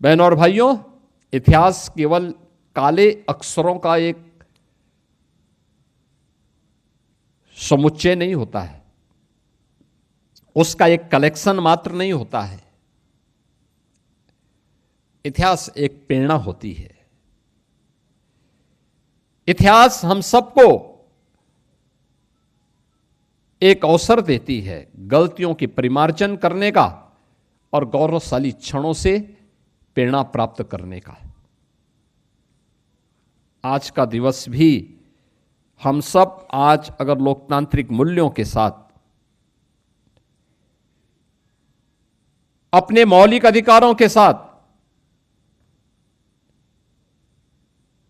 बहनों और भाइयों, इतिहास केवल काले अक्षरों का एक समुच्चय नहीं होता है, उसका एक कलेक्शन मात्र नहीं होता है। इतिहास एक प्रेरणा होती है। इतिहास हम सबको एक अवसर देती है गलतियों की परिमार्जन करने का और गौरवशाली क्षणों से प्रेरणा प्राप्त करने का। आज का दिवस भी हम सब आज अगर लोकतांत्रिक मूल्यों के साथ अपने मौलिक अधिकारों के साथ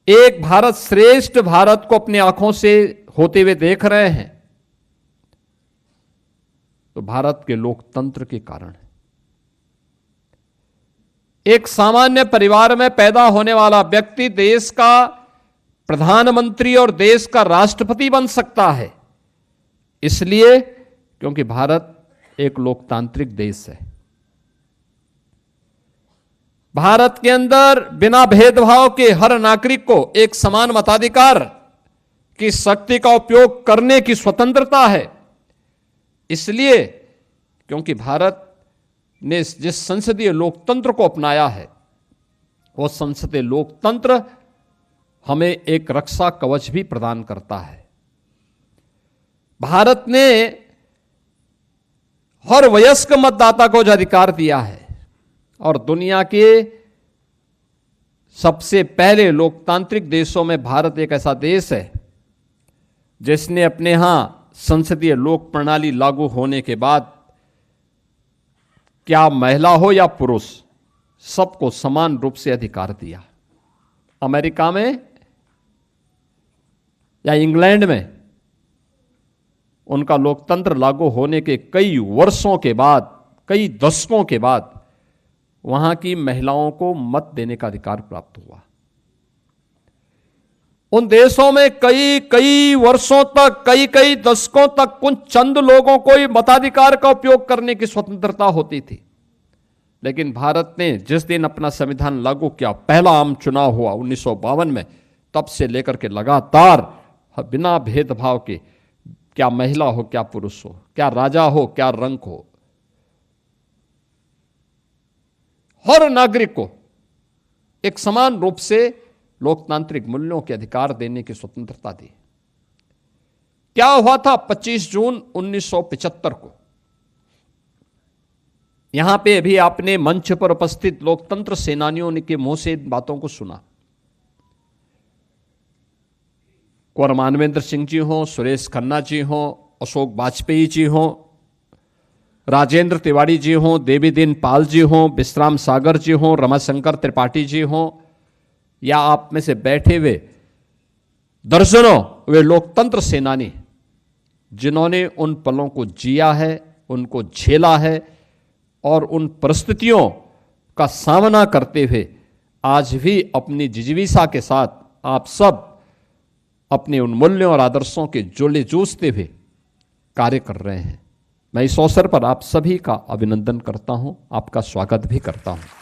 एक भारत श्रेष्ठ भारत को अपनी आंखों से होते हुए देख रहे हैं, तो भारत के लोकतंत्र के कारण है। एक सामान्य परिवार में पैदा होने वाला व्यक्ति देश का प्रधानमंत्री और देश का राष्ट्रपति बन सकता है, इसलिए क्योंकि भारत एक लोकतांत्रिक देश है। भारत के अंदर बिना भेदभाव के हर नागरिक को एक समान मताधिकार की शक्ति का उपयोग करने की स्वतंत्रता है, इसलिए क्योंकि भारत ने जिस संसदीय लोकतंत्र को अपनाया है, वो संसदीय लोकतंत्र हमें एक रक्षा कवच भी प्रदान करता है। भारत ने हर वयस्क मतदाता को जो अधिकार दिया है और दुनिया के सबसे पहले लोकतांत्रिक देशों में भारत एक ऐसा देश है जिसने अपने यहां संसदीय लोक प्रणाली लागू होने के बाद क्या महिला हो या पुरुष, सबको समान रूप से अधिकार दिया। अमेरिका में या इंग्लैंड में उनका लोकतंत्र लागू होने के कई वर्षों के बाद, कई दशकों के बाद वहां की महिलाओं को मत देने का अधिकार प्राप्त हुआ। उन देशों में कई वर्षों तक, कई दशकों तक कुछ चंद लोगों को ही मताधिकार का उपयोग करने की स्वतंत्रता होती थी। लेकिन भारत ने जिस दिन अपना संविधान लागू किया, पहला आम चुनाव हुआ 1952 में, तब से लेकर के लगातार बिना भेदभाव के, क्या महिला हो क्या पुरुष हो, क्या राजा हो क्या रंक हो, हर नागरिक को एक समान रूप से लोकतांत्रिक मूल्यों के अधिकार देने की स्वतंत्रता दी। क्या हुआ था 25 जून 1975 को? यहां पे अभी आपने मंच पर उपस्थित लोकतंत्र सेनानियों के मुंह से इन बातों को सुना। कुंवर मानवेंद्र सिंह जी हों, सुरेश खन्ना जी हों, अशोक वाजपेयी जी हों, राजेंद्र तिवारी जी हों, देवी दीन पाल जी हों, विश्राम सागर जी हों, रमाशंकर त्रिपाठी जी हों, या आप में से बैठे हुए दर्जनों वे लोकतंत्र सेनानी जिन्होंने उन पलों को जिया है, उनको झेला है और उन परिस्थितियों का सामना करते हुए आज भी अपनी जिजीविषा के साथ आप सब अपने उन मूल्यों और आदर्शों के जोले जूझते हुए कार्य कर रहे हैं। मैं इस अवसर पर आप सभी का अभिनंदन करता हूं, आपका स्वागत भी करता हूं।